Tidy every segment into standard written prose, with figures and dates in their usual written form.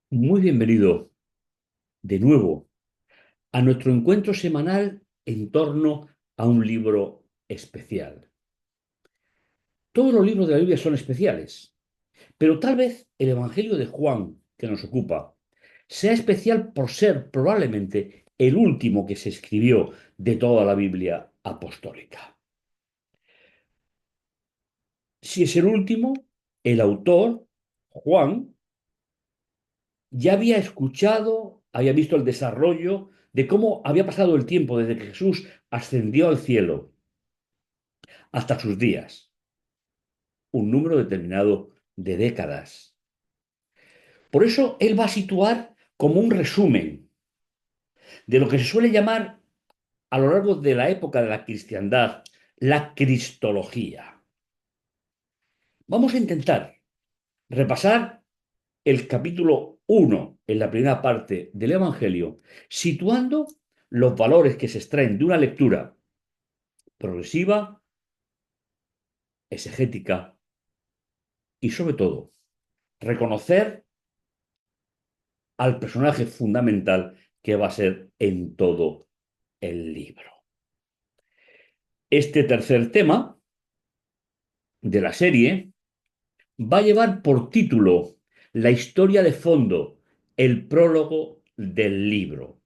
Muy bienvenido de nuevo a nuestro encuentro semanal en torno a un libro especial. Todos los libros de la Biblia son especiales, pero tal vez el Evangelio de Juan, que nos ocupa, sea especial por ser probablemente el último que se escribió de toda la Biblia apostólica. Si es el último, el autor, Juan, ya había escuchado, había visto el desarrollo de cómo había pasado el tiempo desde que Jesús ascendió al cielo hasta sus días, un número determinado de décadas. Por eso él va a situar como un resumen de lo que se suele llamar a lo largo de la época de la cristiandad la cristología. Vamos a intentar repasar el capítulo 1 en la primera parte del Evangelio, situando los valores que se extraen de una lectura progresiva, exegética y sobre todo reconocer al personaje fundamental que va a ser en todo el libro. Este tercer tema de la serie va a llevar por título la historia de fondo, el prólogo del libro.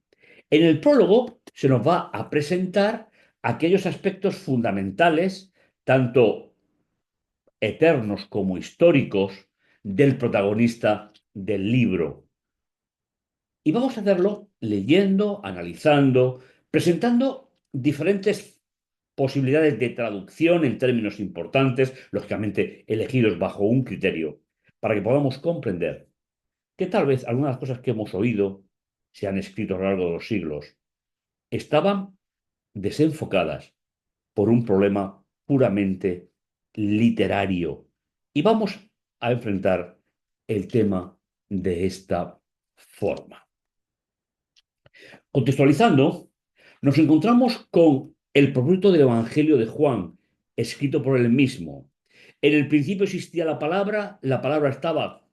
En el prólogo se nos va a presentar aquellos aspectos fundamentales, tanto eternos como históricos, del protagonista del libro. Y vamos a hacerlo leyendo, analizando, presentando diferentes posibilidades de traducción en términos importantes, lógicamente elegidos bajo un criterio, para que podamos comprender que tal vez algunas cosas que hemos oído, se han escrito a lo largo de los siglos, estaban desenfocadas por un problema puramente literario. Y vamos a enfrentar el tema de esta forma. Contextualizando, nos encontramos con el propósito del Evangelio de Juan, escrito por él mismo. En el principio existía la palabra estaba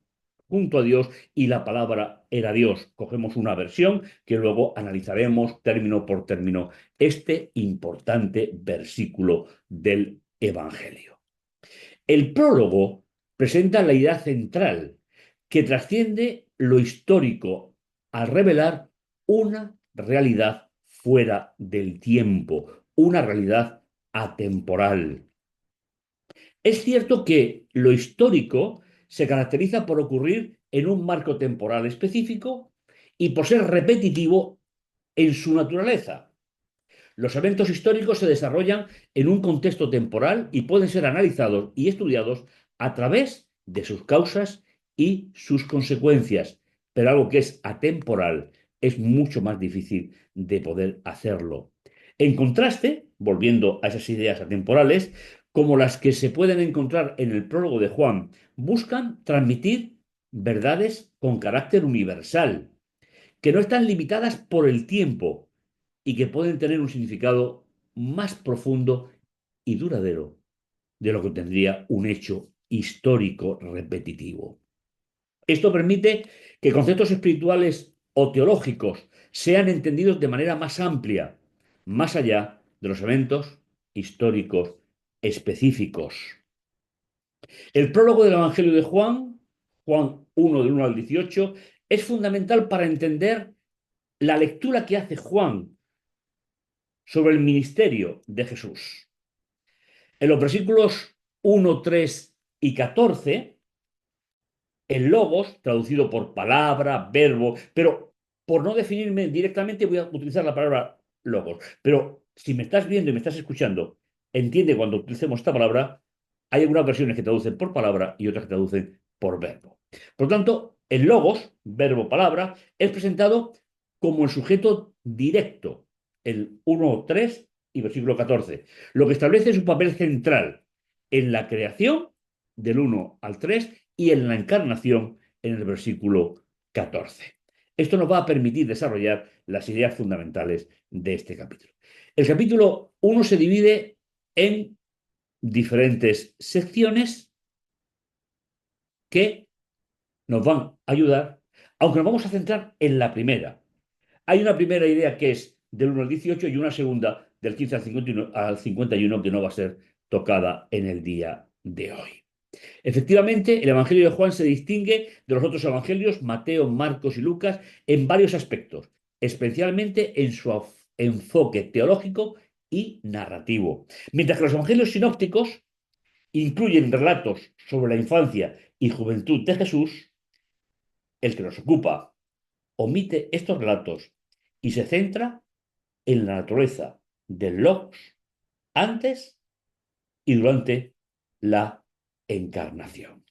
junto a Dios y la palabra era Dios. Cogemos una versión que luego analizaremos término por término este importante versículo del Evangelio. El prólogo presenta la idea central que trasciende lo histórico al revelar una realidad fuera del tiempo, una realidad atemporal. Es cierto que lo histórico se caracteriza por ocurrir en un marco temporal específico y por ser repetitivo en su naturaleza. Los eventos históricos se desarrollan en un contexto temporal y pueden ser analizados y estudiados a través de sus causas y sus consecuencias, pero algo que es atemporal es mucho más difícil de poder hacerlo. En contraste, volviendo a esas ideas atemporales, como las que se pueden encontrar en el prólogo de Juan, buscan transmitir verdades con carácter universal, que no están limitadas por el tiempo y que pueden tener un significado más profundo y duradero de lo que tendría un hecho histórico repetitivo. Esto permite que conceptos espirituales o teológicos sean entendidos de manera más amplia, más allá de los eventos históricos específicos. El prólogo del Evangelio de Juan, Juan 1 del 1 al 18, es fundamental para entender la lectura que hace Juan sobre el ministerio de Jesús. En los versículos 1, 3 y 14, el logos, traducido por palabra, verbo, pero por no definirme directamente voy a utilizar la palabra logos. Pero si me estás viendo y me estás escuchando, entiende cuando utilicemos esta palabra, hay algunas versiones que traducen por palabra y otras que traducen por verbo. Por lo tanto, el logos, verbo, palabra, es presentado como el sujeto directo, el 1, 3 y versículo 14, lo que establece su papel central en la creación del 1 al 3 y en la encarnación en el versículo 14. Esto nos va a permitir desarrollar las ideas fundamentales de este capítulo. El capítulo 1 se divide en diferentes secciones que nos van a ayudar Aunque nos vamos a centrar en la primera. Hay una primera idea que es del 1 al 18 y una segunda del 15 al 51 que no va a ser tocada en el día de hoy. Efectivamente, el Evangelio de Juan se distingue de los otros evangelios, Mateo, Marcos y Lucas, en varios aspectos, especialmente en su enfoque teológico y narrativo. Mientras que los evangelios sinópticos incluyen relatos sobre la infancia y juventud de Jesús, el que nos ocupa omite estos relatos y se centra en la naturaleza del Logos antes y durante la encarnación.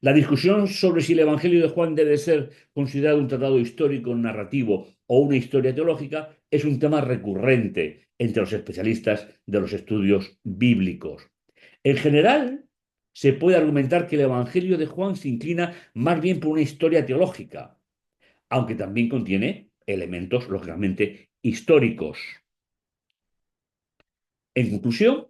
La discusión sobre si el Evangelio de Juan debe ser considerado un tratado histórico narrativo o una historia teológica es un tema recurrente entre los especialistas de los estudios bíblicos. En general, se puede argumentar que el Evangelio de Juan se inclina más bien por una historia teológica, aunque también contiene elementos, lógicamente, históricos. En conclusión,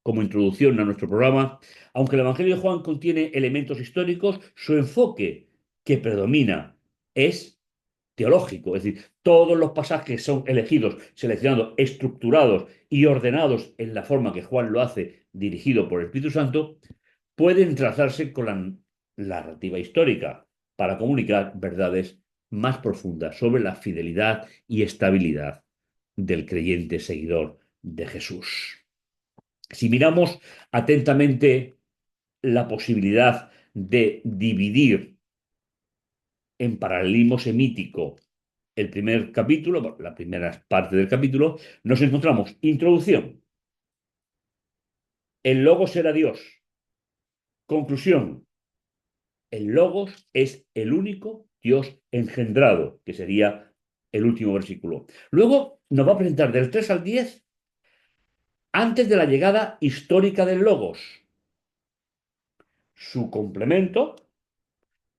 como introducción a nuestro programa, aunque el Evangelio de Juan contiene elementos históricos, su enfoque que predomina es teológico, es decir, todos los pasajes son elegidos, seleccionados, estructurados y ordenados en la forma que Juan lo hace, dirigido por el Espíritu Santo, pueden trazarse con la narrativa histórica para comunicar verdades más profundas sobre la fidelidad y estabilidad del creyente seguidor de Jesús. Si miramos atentamente la posibilidad de dividir en paralelismo semítico el primer capítulo, la primera parte del capítulo, nos encontramos introducción. El Logos era Dios. Conclusión. El Logos es el único Dios engendrado, que sería el último versículo. Luego nos va a presentar del 3 al 10 antes de la llegada histórica del Logos. Su complemento,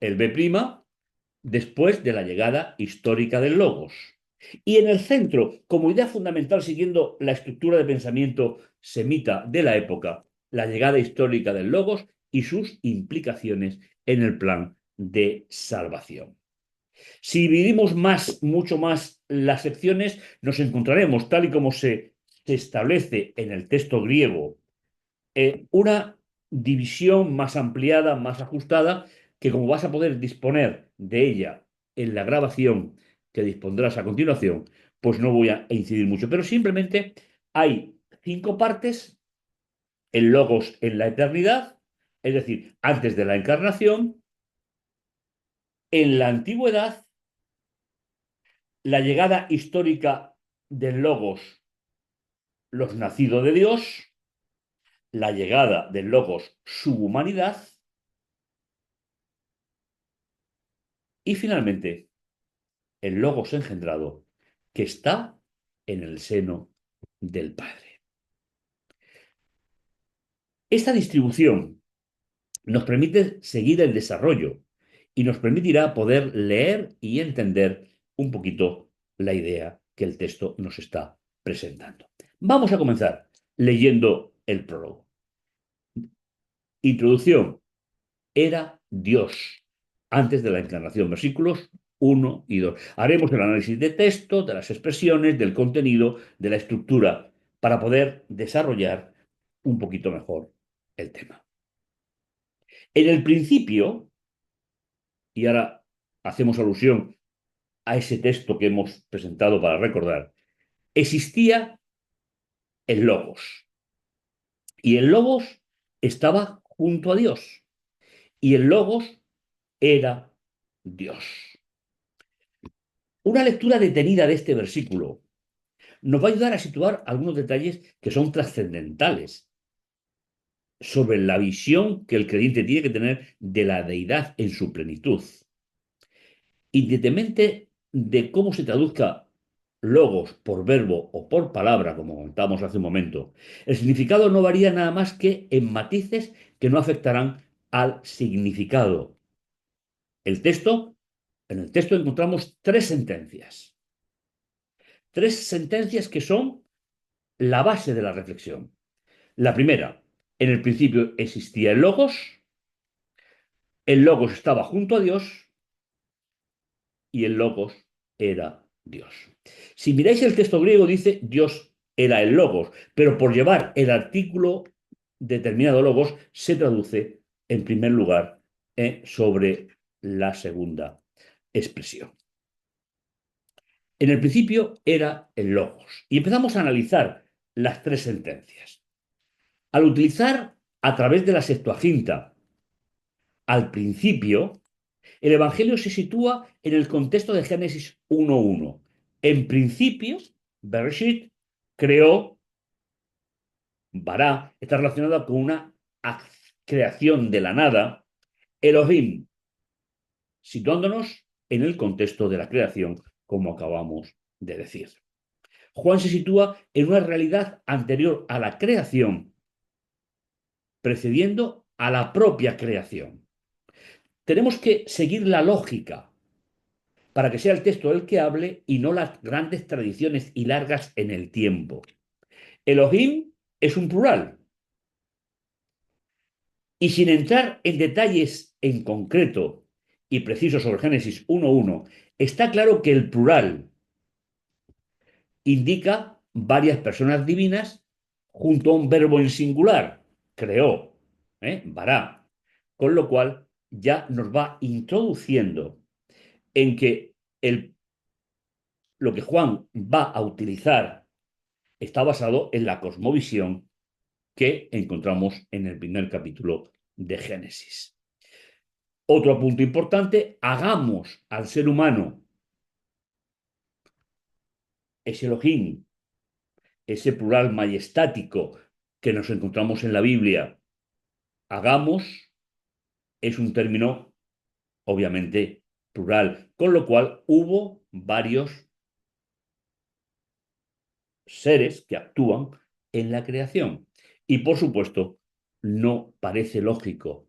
el B', después de la llegada histórica del Logos. Y en el centro, como idea fundamental siguiendo la estructura de pensamiento semita de la época, la llegada histórica del Logos y sus implicaciones en el plan de salvación. Si dividimos más, mucho más las secciones, nos encontraremos, tal y como se establece en el texto griego, una división más ampliada, más ajustada, que como vas a poder disponer de ella en la grabación que dispondrás a continuación, pues no voy a incidir mucho, pero simplemente hay 5 partes, el logos en la eternidad, es decir, antes de la encarnación, en la antigüedad, la llegada histórica del logos, los nacidos de Dios, la llegada del logos, su humanidad, y finalmente el Logos engendrado, que está en el seno del Padre. Esta distribución nos permite seguir el desarrollo y nos permitirá poder leer y entender un poquito la idea que el texto nos está presentando. Vamos a comenzar leyendo el prólogo. Introducción. Era Dios antes de la encarnación. Versículos 1 y 2. Haremos el análisis de texto, de las expresiones, del contenido, de la estructura, para poder desarrollar un poquito mejor el tema. En el principio, y ahora hacemos alusión a ese texto que hemos presentado para recordar, existía el Logos. Y el Logos estaba junto a Dios. Y el Logos era Dios. Una lectura detenida de este versículo nos va a ayudar a situar algunos detalles que son trascendentales sobre la visión que el creyente tiene que tener de la deidad en su plenitud. Independientemente de cómo se traduzca logos por verbo o por palabra, como contamos hace un momento, el significado no varía nada más que en matices que no afectarán al significado. El texto, en el texto encontramos tres sentencias que son la base de la reflexión. La primera, en el principio existía el logos. El Logos estaba junto a Dios y el Logos era Dios. Si miráis el texto griego, dice Dios era el Logos, pero por llevar el artículo determinado Logos, se traduce en primer lugar sobre la segunda expresión. En el principio era el Logos. Y empezamos a analizar las tres sentencias. Al utilizar a través de la Septuaginta al principio, el Evangelio se sitúa en el contexto de Génesis 1:1. En principio, Bereshit creó, Bará, está relacionada con una creación de la nada, Elohim, situándonos en el contexto de la creación, como acabamos de decir. Juan se sitúa en una realidad anterior a la creación, precediendo a la propia creación. Tenemos que seguir la lógica para que sea el texto el que hable y no las grandes tradiciones y largas en el tiempo. Elohim es un plural. Y sin entrar en detalles en concreto y precisos sobre Génesis 1:1, está claro que el plural indica varias personas divinas junto a un verbo en singular, creó, bará, con lo cual ya nos va introduciendo en que lo que Juan va a utilizar está basado en la cosmovisión que encontramos en el primer capítulo de Génesis. Otro punto importante, hagamos al ser humano ese Elohim, ese plural majestático que nos encontramos en la Biblia. Hagamos es un término, obviamente, plural, con lo cual hubo varios seres que actúan en la creación. Y por supuesto, no parece lógico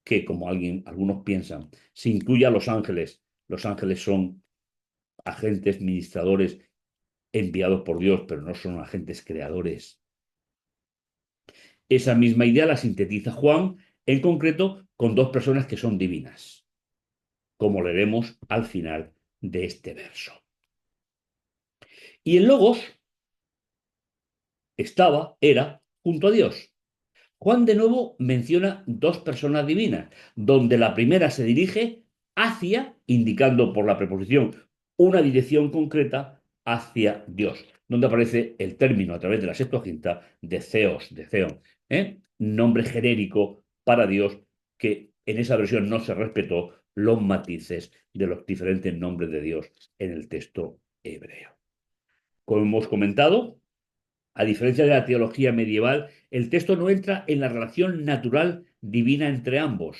que, como algunos piensan, se incluya a los ángeles. Los ángeles son agentes ministradores enviados por Dios, pero no son agentes creadores. Esa misma idea la sintetiza Juan, en concreto, con dos personas que son divinas, como leeremos al final de este verso. Y el Logos era junto a Dios. Juan de nuevo menciona dos personas divinas, donde la primera se dirige hacia, indicando por la preposición una dirección concreta hacia Dios, donde aparece el término a través de la Septuaginta de Theos, de Theon, nombre genérico para Dios que en esa versión no se respetó los matices de los diferentes nombres de Dios en el texto hebreo. Como hemos comentado, a diferencia de la teología medieval, el texto no entra en la relación natural divina entre ambos.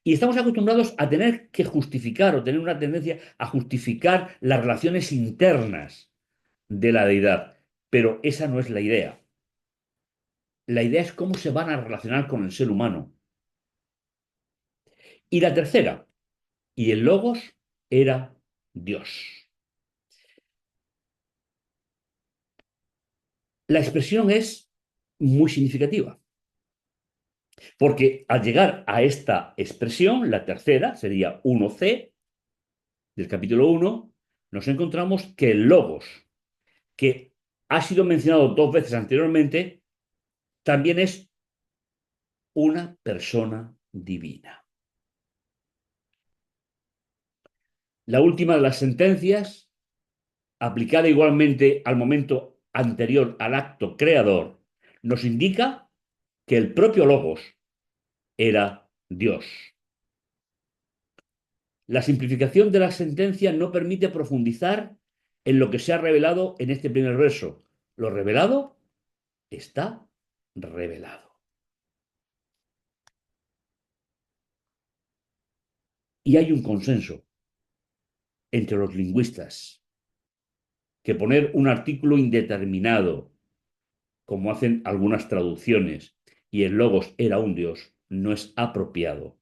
Y estamos acostumbrados a tener que justificar o tener una tendencia a justificar las relaciones internas de la deidad. Pero esa no es la idea. La idea es cómo se van a relacionar con el ser humano. Y la tercera, y el Logos era Dios. La expresión es muy significativa. Porque al llegar a esta expresión, la tercera sería 1c del capítulo 1, nos encontramos que el Logos, que ha sido mencionado dos veces anteriormente, también es una persona divina. La última de las sentencias, aplicada igualmente al momento anterior al acto creador, nos indica que el propio Logos era Dios. La simplificación de la sentencia no permite profundizar en lo que se ha revelado en este primer verso. Lo revelado está revelado. Y hay un consenso entre los lingüistas que poner un artículo indeterminado, como hacen algunas traducciones, y el logos era un dios, no es apropiado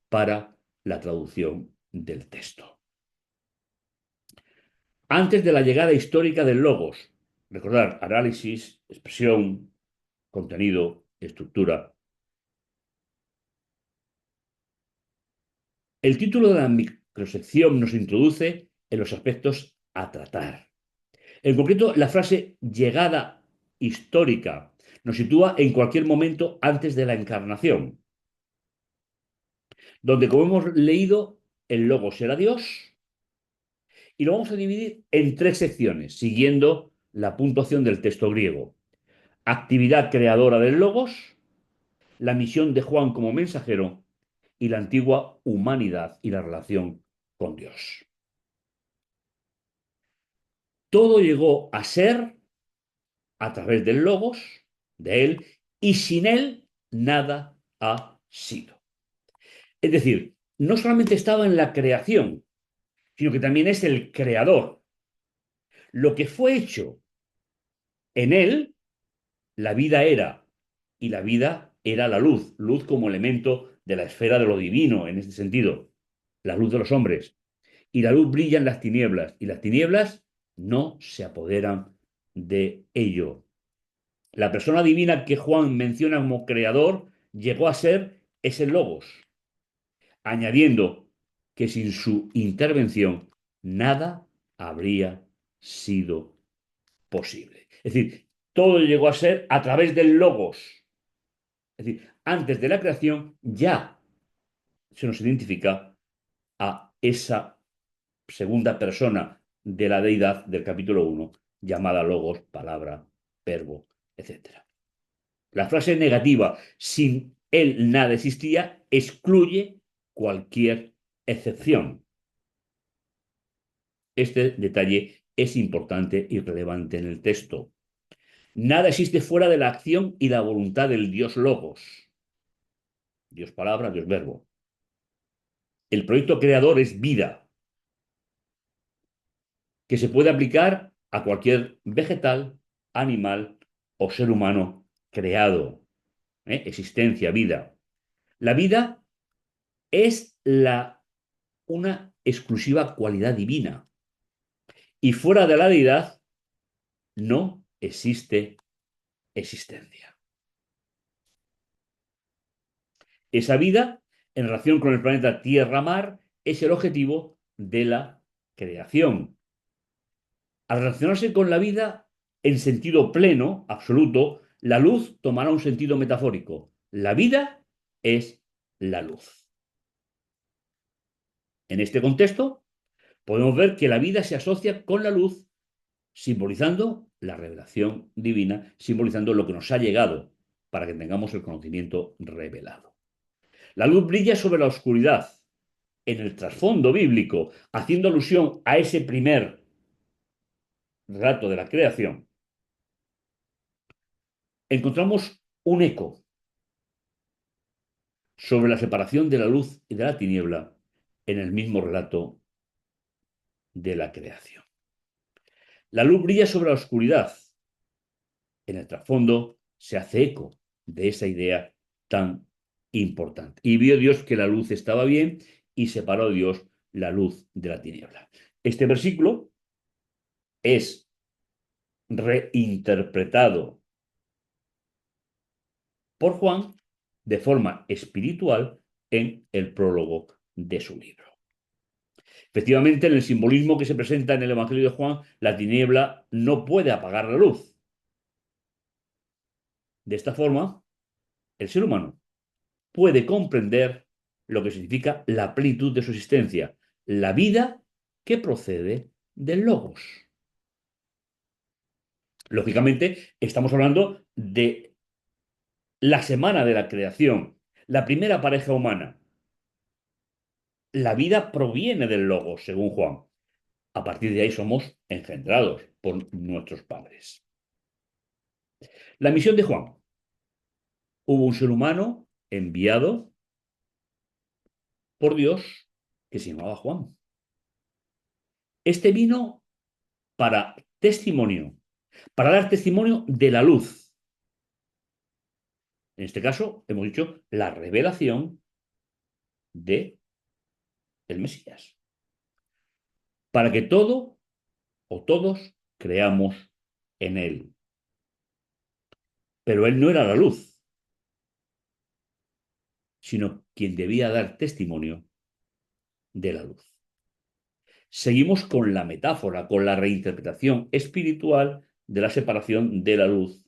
para la traducción del texto. Antes de la llegada histórica del logos, recordar análisis, expresión, contenido, estructura. El título de la microsección nos introduce en los aspectos a tratar. En concreto, la frase llegada histórica nos sitúa en cualquier momento antes de la encarnación, donde, como hemos leído, el Logos era Dios y lo vamos a dividir en tres secciones, siguiendo la puntuación del texto griego. Actividad creadora del Logos, la misión de Juan como mensajero y la antigua humanidad y la relación con Dios. Todo llegó a ser a través del Logos, de él, y sin él nada ha sido. Es decir, no solamente estaba en la creación, sino que también es el creador. Lo que fue hecho en él, la vida era, y la vida era la luz, luz como elemento de la esfera de lo divino, en este sentido, la luz de los hombres. Y la luz brilla en las tinieblas, y las tinieblas no se apoderan de ello. La persona divina que Juan menciona como creador llegó a ser ese Logos, añadiendo que sin su intervención nada habría sido posible. Es decir, todo llegó a ser a través del Logos. Es decir, antes de la creación ya se nos identifica a esa segunda persona de la deidad del capítulo 1, llamada Logos, palabra, verbo, etc. La frase negativa, sin él nada existía, excluye cualquier excepción. Este detalle es importante y relevante en el texto. Nada existe fuera de la acción y la voluntad del Dios Logos. Dios palabra, Dios verbo. El proyecto creador es vida, que se puede aplicar a cualquier vegetal, animal o ser humano creado. Existencia, vida. La vida es una exclusiva cualidad divina. Y fuera de la deidad no existe existencia. Esa vida, en relación con el planeta Tierra-Mar, es el objetivo de la creación. Al relacionarse con la vida en sentido pleno, absoluto, la luz tomará un sentido metafórico. La vida es la luz. En este contexto, podemos ver que la vida se asocia con la luz, simbolizando la revelación divina, simbolizando lo que nos ha llegado para que tengamos el conocimiento revelado. La luz brilla sobre la oscuridad en el trasfondo bíblico, haciendo alusión a ese primer relato de la creación. Encontramos un eco sobre la separación de la luz y de la tiniebla en el mismo relato de la creación. La luz brilla sobre la oscuridad. En el trasfondo se hace eco de esa idea tan importante. Y vio Dios que la luz estaba bien y separó Dios la luz de la tiniebla. Este versículo es reinterpretado por Juan de forma espiritual en el prólogo de su libro. Efectivamente, en el simbolismo que se presenta en el Evangelio de Juan, la tiniebla no puede apagar la luz. De esta forma, el ser humano puede comprender lo que significa la plenitud de su existencia, la vida que procede del Logos. Lógicamente, estamos hablando de la semana de la creación, la primera pareja humana. La vida proviene del Logos, según Juan. A partir de ahí somos engendrados por nuestros padres. La misión de Juan. Hubo un ser humano enviado por Dios que se llamaba Juan. Este vino para testimonio, para dar testimonio de la luz. En este caso, hemos dicho la revelación de el Mesías. Para que todo o todos creamos en él. Pero él no era la luz, sino quien debía dar testimonio de la luz. Seguimos con la metáfora, con la reinterpretación espiritual de la separación de la luz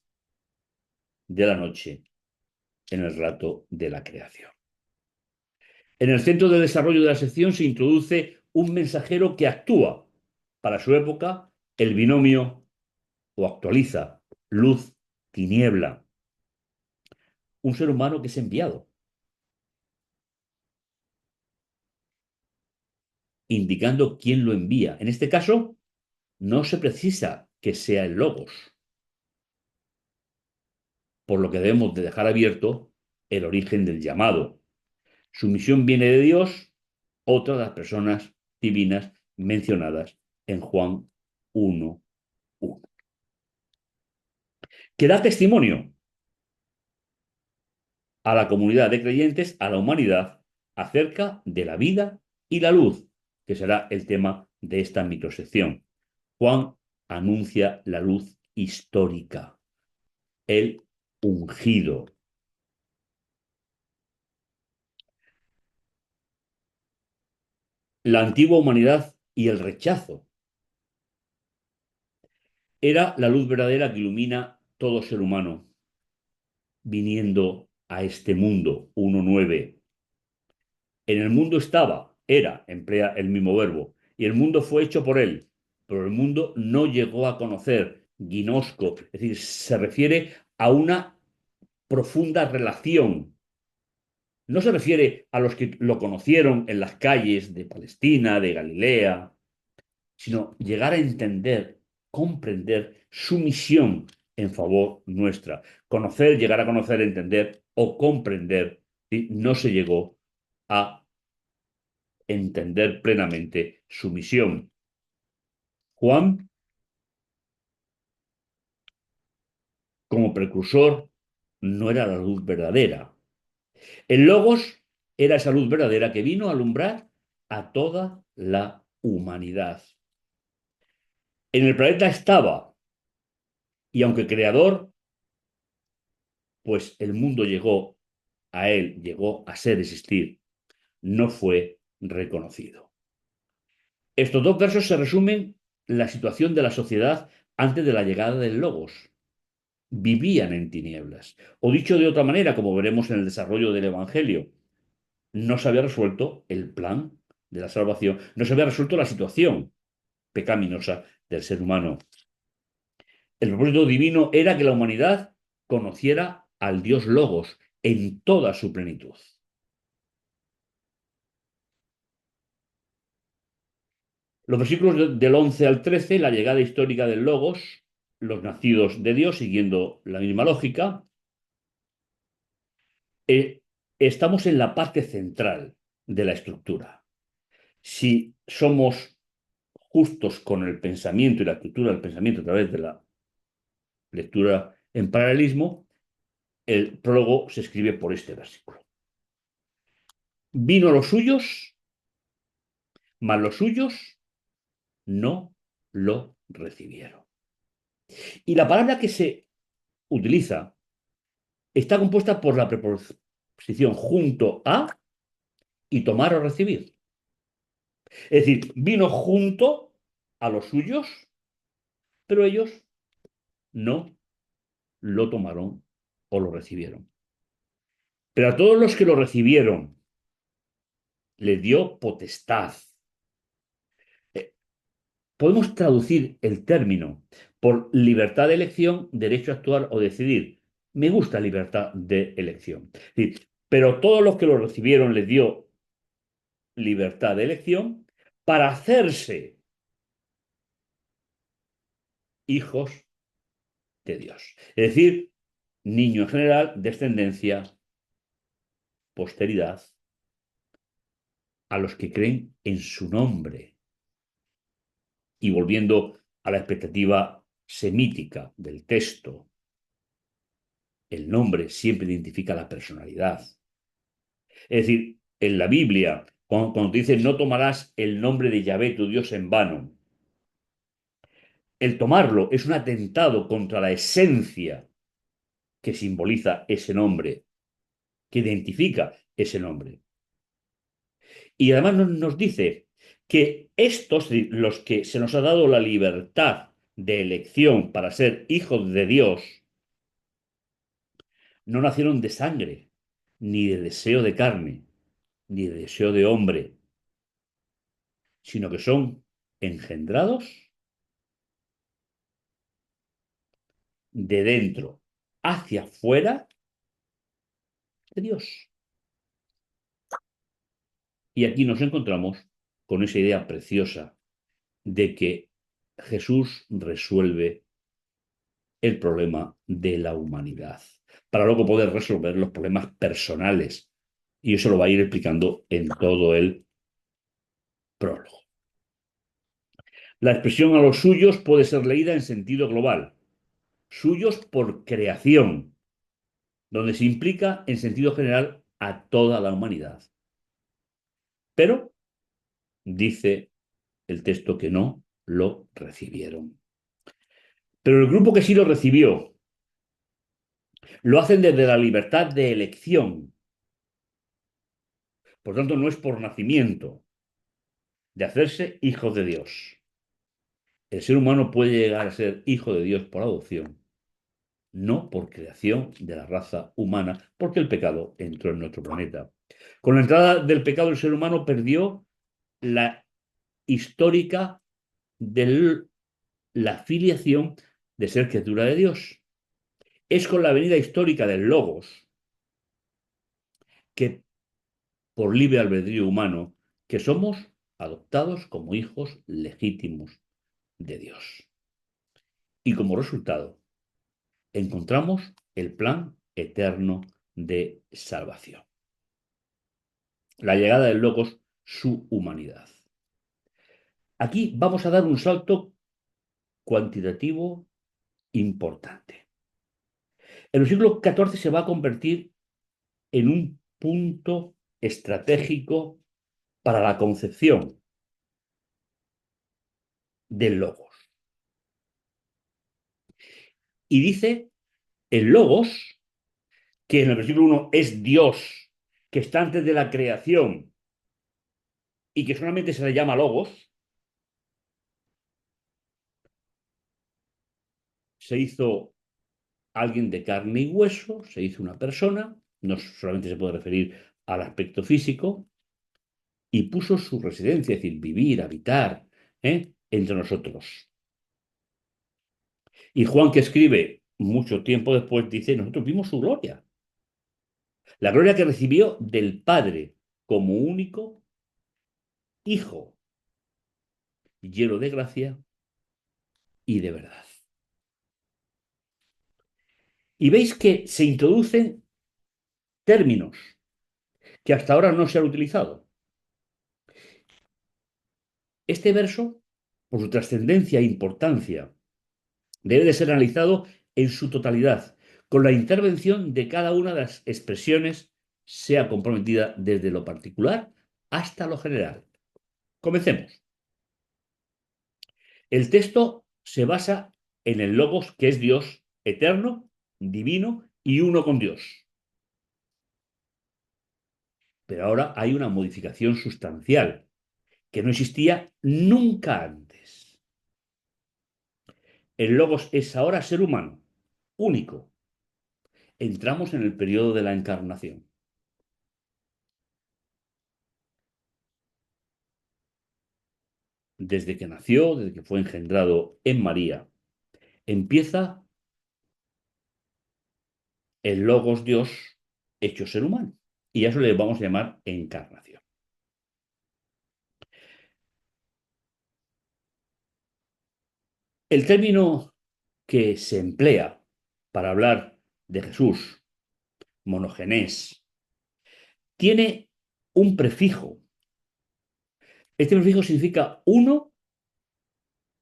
de la noche en el relato de la creación. En el centro de desarrollo de la sección se introduce un mensajero que actúa para su época el binomio o actualiza luz-tiniebla, un ser humano que es enviado, indicando quién lo envía. En este caso, no se precisa que sea el Logos, por lo que debemos de dejar abierto el origen del llamado. Su misión viene de Dios, otra de las personas divinas mencionadas en Juan 1:1, que da testimonio a la comunidad de creyentes, a la humanidad, acerca de la vida y la luz, que será el tema de esta microsección. Juan anuncia la luz histórica, el ungido. La antigua humanidad y el rechazo era la luz verdadera que ilumina todo ser humano, viniendo a este mundo, 1:9. En el mundo estaba, era, emplea el mismo verbo, y el mundo fue hecho por él, pero el mundo no llegó a conocer, ginosco, es decir, se refiere a una profunda relación. No se refiere a los que lo conocieron en las calles de Palestina, de Galilea, sino llegar a entender, comprender su misión en favor nuestra. Conocer, llegar a conocer, entender o comprender, ¿sí? No se llegó a entender plenamente su misión. Juan, como precursor, no era la luz verdadera. El Logos era esa luz verdadera que vino a alumbrar a toda la humanidad. En el planeta estaba, y aunque creador, pues el mundo llegó a él, llegó a ser, existir, no fue reconocido. Estos dos versos se resumen la situación de la sociedad antes de la llegada del Logos. Vivían en tinieblas. O dicho de otra manera, como veremos en el desarrollo del Evangelio, no se había resuelto el plan de la salvación, no se había resuelto la situación pecaminosa del ser humano. El propósito divino era que la humanidad conociera al Dios Logos en toda su plenitud. Los versículos del 11 al 13, la llegada histórica del Logos, los nacidos de Dios, siguiendo la misma lógica, estamos en la parte central de la estructura. Si somos justos con el pensamiento y la estructura del pensamiento a través de la lectura en paralelismo, el prólogo se escribe por este versículo. Vino los suyos, mas los suyos no lo recibieron. Y la palabra que se utiliza está compuesta por la preposición junto a y tomar o recibir. Es decir, vino junto a los suyos, pero ellos no lo tomaron o lo recibieron. Pero a todos los que lo recibieron, les dio potestad. Podemos traducir el término por libertad de elección, derecho a actuar o decidir. Me gusta libertad de elección. Pero todos los que lo recibieron les dio libertad de elección para hacerse hijos de Dios. Es decir, niño en general, descendencia, posteridad, a los que creen en su nombre. Y volviendo a la expectativa semítica del texto, el nombre siempre identifica la personalidad. Es decir, en la Biblia, cuando te dice no tomarás el nombre de Yahvé, tu Dios, en vano, el tomarlo es un atentado contra la esencia que simboliza ese nombre, que identifica ese nombre. Y además nos dice que estos, los que se nos ha dado la libertad de elección para ser hijos de Dios, no nacieron de sangre, ni de deseo de carne, ni de deseo de hombre, sino que son engendrados de dentro hacia afuera de Dios. Y aquí nos encontramos con esa idea preciosa de que Jesús resuelve el problema de la humanidad, para luego poder resolver los problemas personales. Y eso lo va a ir explicando en todo el prólogo. La expresión a los suyos puede ser leída en sentido global. Suyos por creación, donde se implica en sentido general a toda la humanidad. Pero dice el texto que no lo recibieron. Pero el grupo que sí lo recibió, lo hacen desde la libertad de elección. Por tanto, no es por nacimiento, de hacerse hijos de Dios. El ser humano puede llegar a ser hijo de Dios por adopción, no por creación de la raza humana, porque el pecado entró en nuestro planeta. Con la entrada del pecado, el ser humano perdió la histórica de la filiación de ser criatura de Dios. Es con la venida histórica del Logos que, por libre albedrío humano, que somos adoptados como hijos legítimos de Dios. Y como resultado, encontramos el plan eterno de salvación. La llegada del Logos, su humanidad. Aquí vamos a dar un salto cuantitativo importante. El siglo XIV se va a convertir en un punto estratégico para la concepción del Logos. Y dice el Logos, que en el versículo 1 es Dios, que está antes de la creación y que solamente se le llama Logos, se hizo alguien de carne y hueso, se hizo una persona, no solamente se puede referir al aspecto físico, y puso su residencia, es decir, vivir, habitar, entre nosotros. Y Juan, que escribe mucho tiempo después, dice, nosotros vimos su gloria, la gloria que recibió del Padre como único Hijo, lleno de gracia y de verdad. Y veis que se introducen términos que hasta ahora no se han utilizado. Este verso, por su trascendencia e importancia, debe de ser analizado en su totalidad, con la intervención de cada una de las expresiones, sea comprometida desde lo particular hasta lo general. Comencemos. El texto se basa en el Logos, que es Dios eterno, divino y uno con Dios. Pero ahora hay una modificación sustancial que no existía nunca antes. El Logos es ahora ser humano, único. Entramos en el periodo de la encarnación. Desde que nació, desde que fue engendrado en María, empieza el Logos Dios hecho ser humano. Y a eso le vamos a llamar encarnación. El término que se emplea para hablar de Jesús, monogenés, tiene un prefijo. Este prefijo significa uno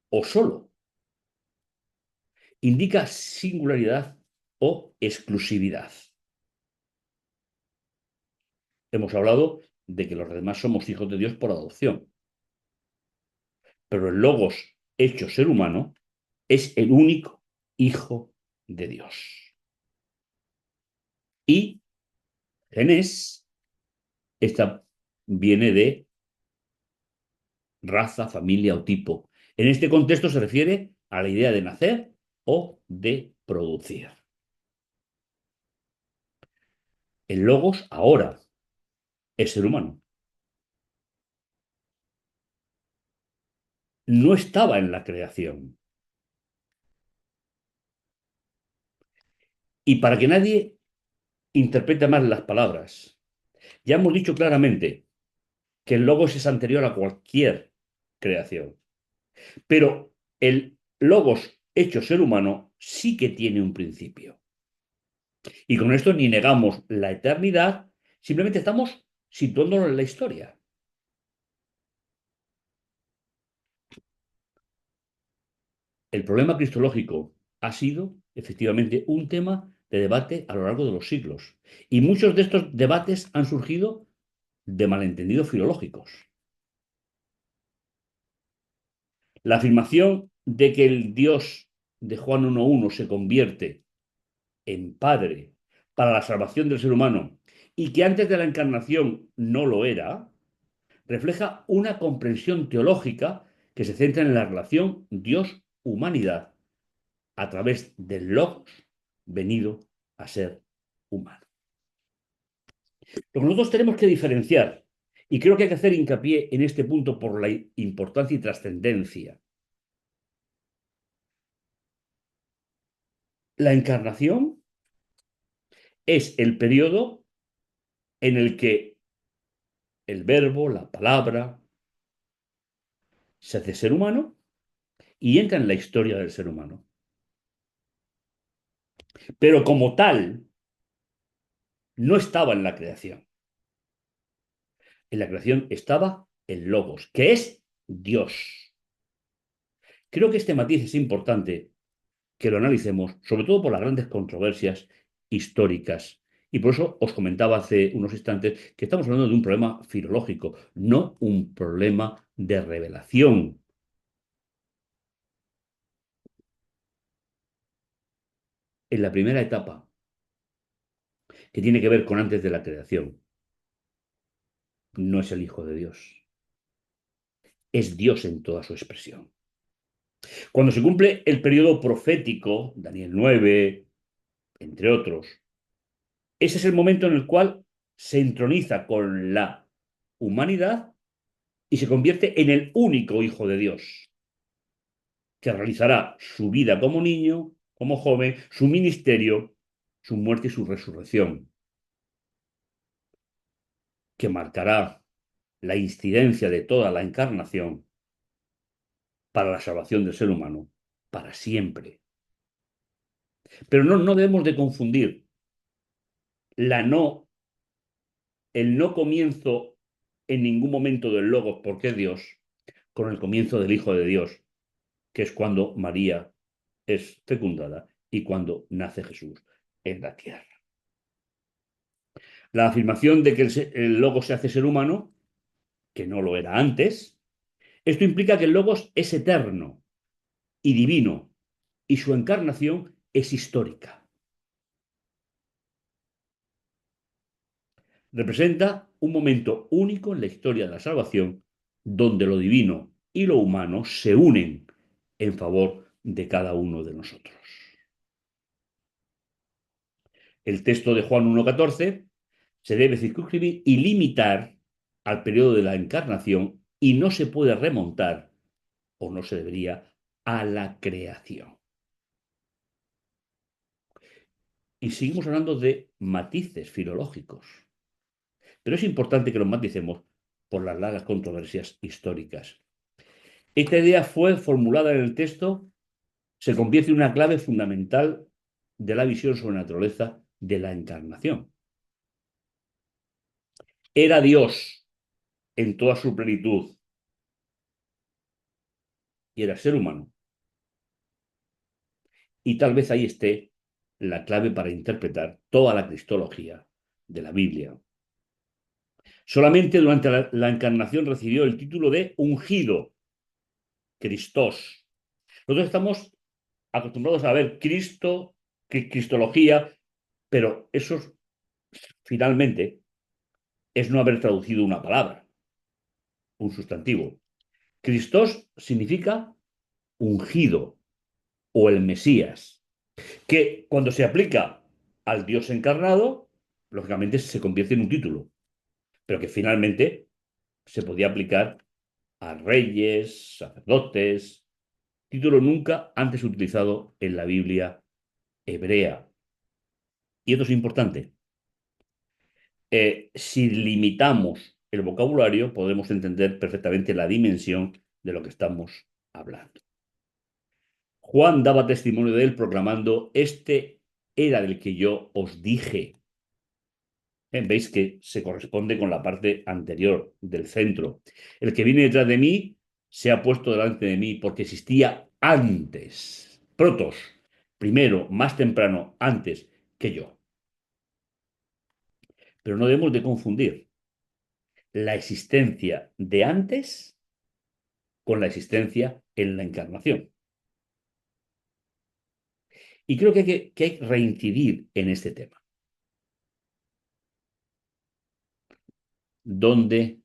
o solo. Indica singularidad o exclusividad. Hemos hablado de que los demás somos hijos de Dios por adopción, pero el Logos hecho ser humano es el único hijo de Dios. Y Genés, esta viene de raza, familia o tipo. En este contexto se refiere a la idea de nacer o de producir. El logos ahora es ser humano. No estaba en la creación. Y para que nadie interprete mal las palabras, ya hemos dicho claramente que el logos es anterior a cualquier creación. Pero el logos hecho ser humano sí que tiene un principio. Y con esto ni negamos la eternidad, simplemente estamos situándolo en la historia. El problema cristológico ha sido, efectivamente, un tema de debate a lo largo de los siglos. Y muchos de estos debates han surgido de malentendidos filológicos. La afirmación de que el Dios de Juan 1.1 se convierte en Padre para la salvación del ser humano y que antes de la encarnación no lo era, refleja una comprensión teológica que se centra en la relación Dios-humanidad a través del Logos venido a ser humano. Lo que nosotros tenemos que diferenciar, y creo que hay que hacer hincapié en este punto por la importancia y trascendencia, la encarnación es el periodo en el que el verbo, la palabra, se hace ser humano y entra en la historia del ser humano. Pero como tal, no estaba en la creación. En la creación estaba el Logos, que es Dios. Creo que este matiz es importante que lo analicemos, sobre todo por las grandes controversias históricas. Y por eso os comentaba hace unos instantes que estamos hablando de un problema filológico, no un problema de revelación. En la primera etapa, que tiene que ver con antes de la creación, no es el Hijo de Dios, es Dios en toda su expresión. Cuando se cumple el periodo profético, Daniel 9, entre otros, ese es el momento en el cual se entroniza con la humanidad y se convierte en el único Hijo de Dios, que realizará su vida como niño, como joven, su ministerio, su muerte y su resurrección, que marcará la incidencia de toda la encarnación para la salvación del ser humano, para siempre. Pero no debemos de confundir la no, el no comienzo en ningún momento del Logos, porque es Dios, con el comienzo del Hijo de Dios, que es cuando María es fecundada y cuando nace Jesús en la tierra. La afirmación de que el Logos se hace ser humano, que no lo era antes, esto implica que el Logos es eterno y divino y su encarnación es histórica. Representa un momento único en la historia de la salvación donde lo divino y lo humano se unen en favor de cada uno de nosotros. El texto de Juan 1.14 se debe circunscribir y limitar al periodo de la encarnación y no se puede remontar, o no se debería, a la creación. Y seguimos hablando de matices filológicos, pero es importante que los maticemos por las largas controversias históricas. Esta idea fue formulada en el texto, se convierte en una clave fundamental de la visión sobre la naturaleza de la encarnación. Era Dios en toda su plenitud y era ser humano. Y tal vez ahí esté la clave para interpretar toda la cristología de la Biblia. Solamente durante la encarnación recibió el título de ungido, Cristos. Nosotros estamos acostumbrados a ver Cristo, cristología, pero eso finalmente es no haber traducido una palabra. un sustantivo. Christos significa ungido o el Mesías, que cuando se aplica al Dios encarnado, lógicamente se convierte en un título, pero que finalmente se podía aplicar a reyes, sacerdotes, título nunca antes utilizado en la Biblia hebrea. Y esto es importante. Si limitamos el vocabulario, podemos entender perfectamente la dimensión de lo que estamos hablando. Juan daba testimonio de él proclamando, este era del que yo os dije. Veis que se corresponde con la parte anterior del centro. El que viene detrás de mí se ha puesto delante de mí porque existía antes. Protos, primero, más temprano, antes que yo. Pero no debemos de confundir la existencia de antes con la existencia en la encarnación. Y creo que hay que reincidir en este tema. ¿Dónde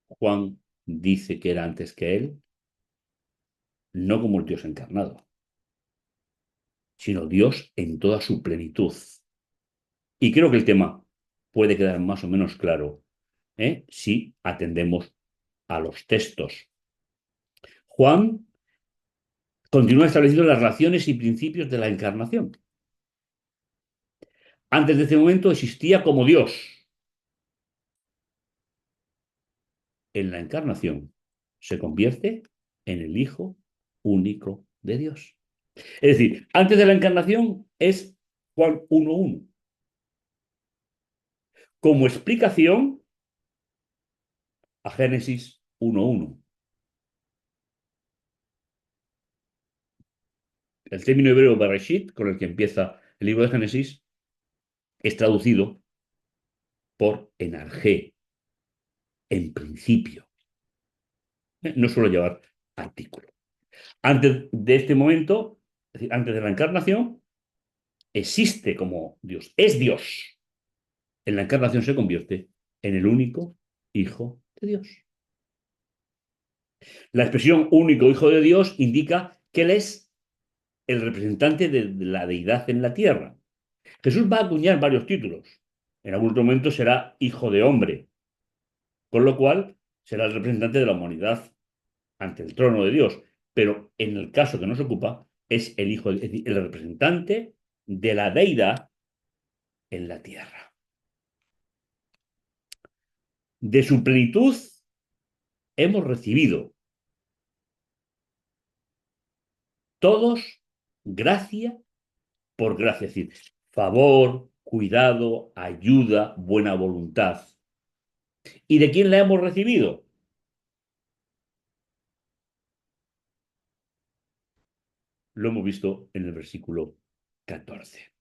Juan dice que era antes que él? No como el Dios encarnado, sino Dios en toda su plenitud. Y creo que el tema puede quedar más o menos claro, si atendemos a los textos. Juan continúa estableciendo las relaciones y principios de la encarnación. Antes de ese momento existía como Dios. En la encarnación se convierte en el Hijo único de Dios. Es decir, antes de la encarnación es Juan 1.1. Como explicación a Génesis 1.1. El término hebreo Bereshit, con el que empieza el libro de Génesis, es traducido por enargé, en principio. No suele llevar artículo. Antes de este momento, es decir, antes de la encarnación, existe como Dios, es Dios. En la encarnación se convierte en el único Hijo de Dios. La expresión único Hijo de Dios indica que Él es el representante de la deidad en la tierra. Jesús va a acuñar varios títulos. En algún momento será Hijo de Hombre, con lo cual será el representante de la humanidad ante el trono de Dios. Pero en el caso que nos ocupa, es el Hijo, es decir, el representante de la deidad en la tierra. De su plenitud hemos recibido todos gracia por gracia, es decir, favor, cuidado, ayuda, buena voluntad. ¿Y de quién la hemos recibido? Lo hemos visto en el versículo 14.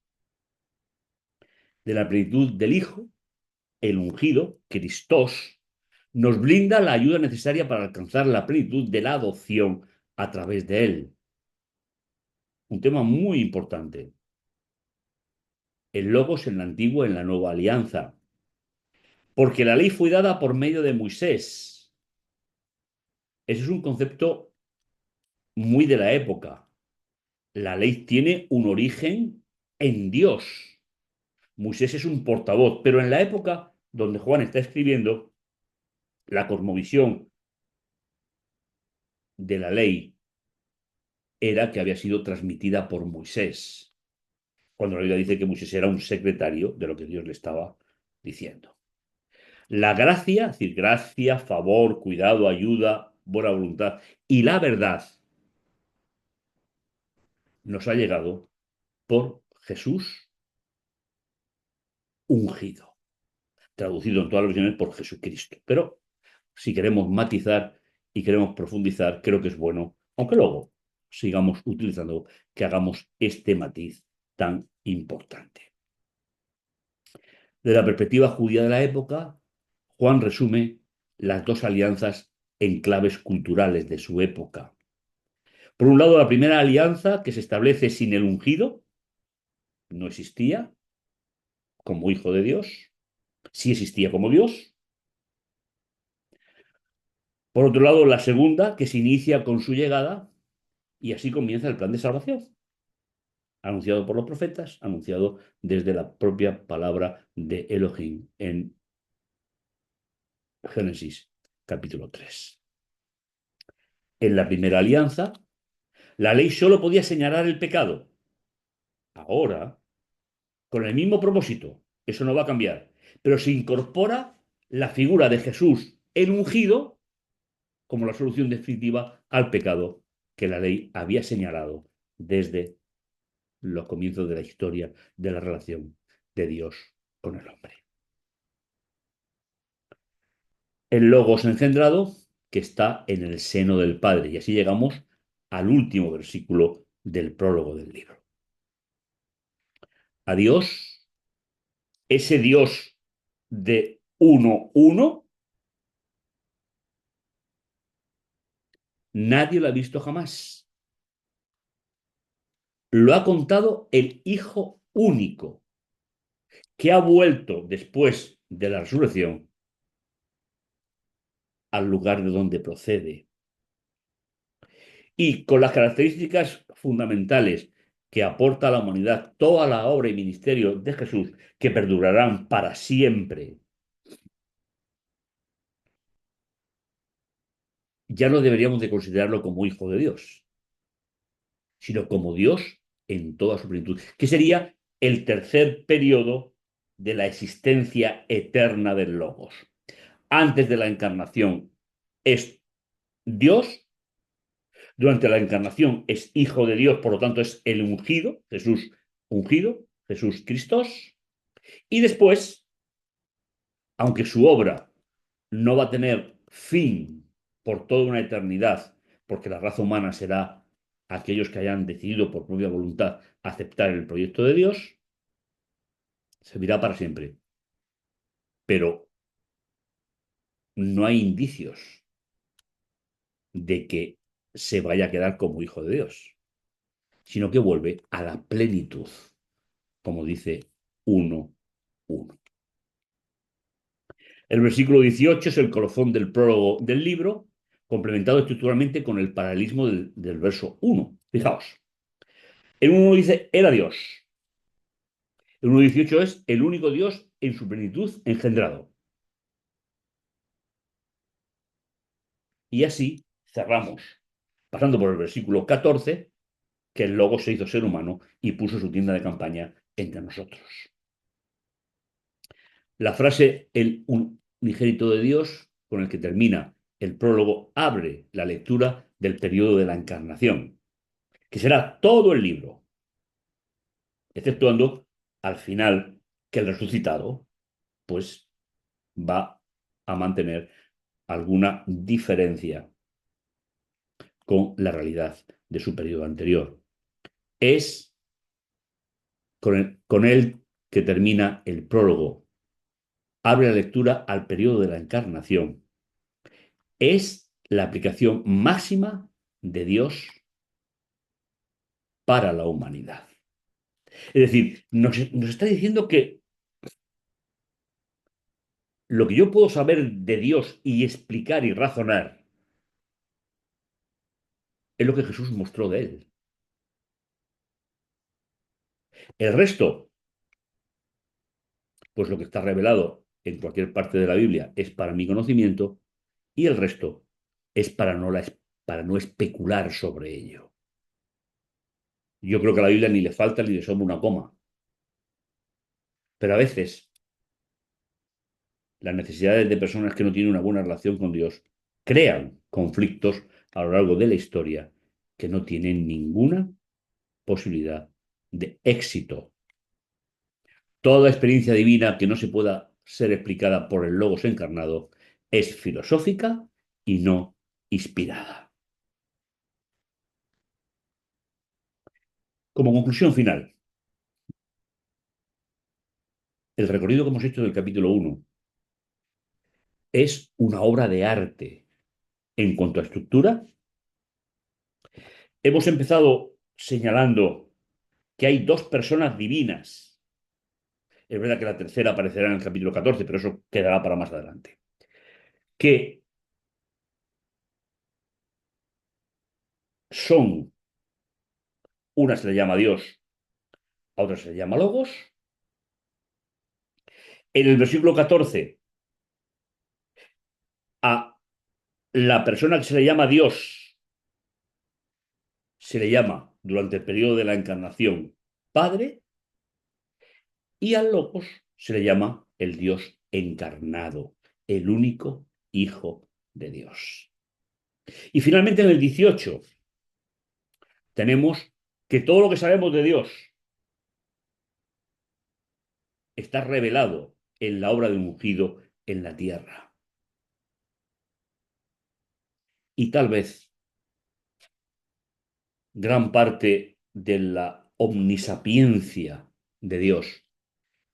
De la plenitud del Hijo, el ungido, Christos, nos brinda la ayuda necesaria para alcanzar la plenitud de la adopción a través de él. Un tema muy importante. El logos en la antigua y en la nueva alianza. Porque la ley fue dada por medio de Moisés. Ese es un concepto muy de la época. La ley tiene un origen en Dios. Moisés es un portavoz, pero en la época donde Juan está escribiendo, la cosmovisión de la ley era que había sido transmitida por Moisés, cuando la Biblia dice que Moisés era un secretario de lo que Dios le estaba diciendo. La gracia, es decir, gracia, favor, cuidado, ayuda, buena voluntad y la verdad nos ha llegado por Jesús ungido, traducido en todas las versiones por Jesucristo. Pero si queremos matizar y queremos profundizar, creo que es bueno, aunque luego sigamos utilizando, que hagamos este matiz tan importante. De la perspectiva judía de la época, Juan resume las dos alianzas en claves culturales de su época. Por un lado, la primera alianza que se establece sin el ungido, no existía como hijo de Dios, sí existía como Dios. Por otro lado, la segunda, que se inicia con su llegada, y así comienza el plan de salvación, anunciado por los profetas, anunciado desde la propia palabra de Elohim en Génesis capítulo 3. En la primera alianza, la ley solo podía señalar el pecado. Ahora, con el mismo propósito, eso no va a cambiar, pero se incorpora la figura de Jesús, el ungido, como la solución definitiva al pecado que la ley había señalado desde los comienzos de la historia de la relación de Dios con el hombre. El Logos engendrado que está en el seno del Padre. Y así llegamos al último versículo del prólogo del libro. A Dios, ese Dios de uno, nadie lo ha visto jamás. Lo ha contado el Hijo único, que ha vuelto después de la resurrección al lugar de donde procede. Y con las características fundamentales que aporta a la humanidad toda la obra y ministerio de Jesús, que perdurarán para siempre, ya no deberíamos de considerarlo como hijo de Dios, sino como Dios en toda su plenitud, que sería el tercer periodo de la existencia eterna del Logos. Antes de la encarnación es Dios, durante la encarnación es hijo de Dios, por lo tanto es el ungido, Jesús Cristos, y después, aunque su obra no va a tener fin por toda una eternidad, porque la raza humana será aquellos que hayan decidido por propia voluntad aceptar el proyecto de Dios, servirá para siempre. Pero no hay indicios de que se vaya a quedar como hijo de Dios, sino que vuelve a la plenitud, como dice 1:1. El versículo 18 es el colofón del prólogo del libro, complementado estructuralmente con el paralelismo del verso 1. Fijaos, el 1 dice, era Dios. El 1:18 es el único Dios en su plenitud engendrado. Y así cerramos, pasando por el versículo 14, que el Logo se hizo ser humano y puso su tienda de campaña entre nosotros. La frase el unigénito de Dios, con el que termina el prólogo, abre la lectura del periodo de la encarnación, que será todo el libro, exceptuando al final que el resucitado, pues, va a mantener alguna diferencia con la realidad de su periodo anterior. Es con él que termina el prólogo, abre la lectura al periodo de la encarnación. Es la aplicación máxima de Dios para la humanidad. Es decir, nos está diciendo que lo que yo puedo saber de Dios y explicar y razonar es lo que Jesús mostró de él. El resto, pues lo que está revelado en cualquier parte de la Biblia es para mi conocimiento y el resto es para no especular sobre ello. Yo creo que a la Biblia ni le falta ni le sobra una coma, pero a veces las necesidades de personas que no tienen una buena relación con Dios crean conflictos a lo largo de la historia que no tienen ninguna posibilidad de éxito. Toda experiencia divina que no se pueda ser explicada por el Logos encarnado es filosófica y no inspirada. Como conclusión final, el recorrido que hemos hecho del capítulo 1 es una obra de arte en cuanto a estructura. Hemos empezado señalando que hay dos personas divinas. Es verdad que la tercera aparecerá en el capítulo 14, pero eso quedará para más adelante. Que son, una se le llama Dios, a otra se le llama Logos. En el versículo 14, a la persona que se le llama Dios, se le llama, durante el periodo de la encarnación, Padre, y al Logos se le llama el Dios encarnado, el único Hijo de Dios. Y finalmente en el 18 tenemos que todo lo que sabemos de Dios está revelado en la obra de un ungido en la tierra. Y tal vez gran parte de la omnisapiencia de Dios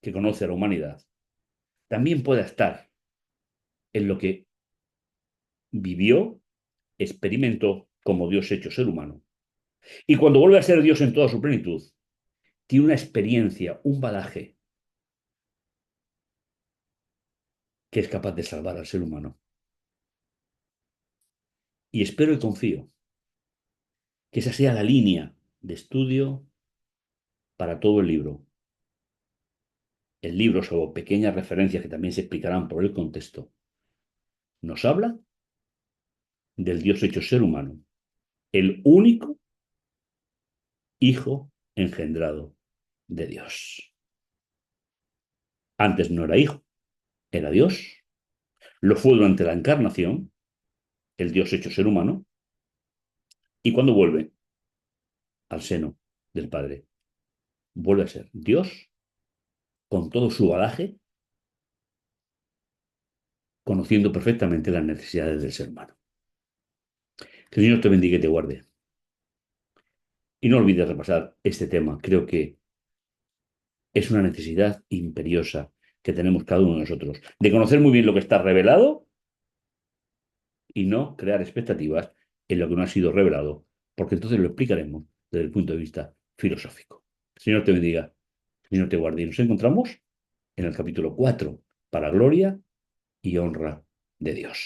que conoce a la humanidad también pueda estar en lo que vivió, experimentó como Dios hecho ser humano. Y cuando vuelve a ser Dios en toda su plenitud, tiene una experiencia, un bagaje que es capaz de salvar al ser humano. Y espero y confío que esa sea la línea de estudio para todo el libro. El libro, sobre pequeñas referencias que también se explicarán por el contexto, nos habla del Dios hecho ser humano, el único Hijo engendrado de Dios. Antes no era hijo, era Dios. Lo fue durante la encarnación, el Dios hecho ser humano, y cuando vuelve al seno del Padre, vuelve a ser Dios con todo su bagaje, conociendo perfectamente las necesidades del ser humano. Que el Señor te bendiga y te guarde. Y no olvides repasar este tema. Creo que es una necesidad imperiosa que tenemos cada uno de nosotros, de conocer muy bien lo que está revelado y no crear expectativas en lo que no ha sido revelado, porque entonces lo explicaremos desde el punto de vista filosófico. Señor te bendiga, Señor te guarde. Y nos encontramos en el capítulo 4 para gloria y honra de Dios.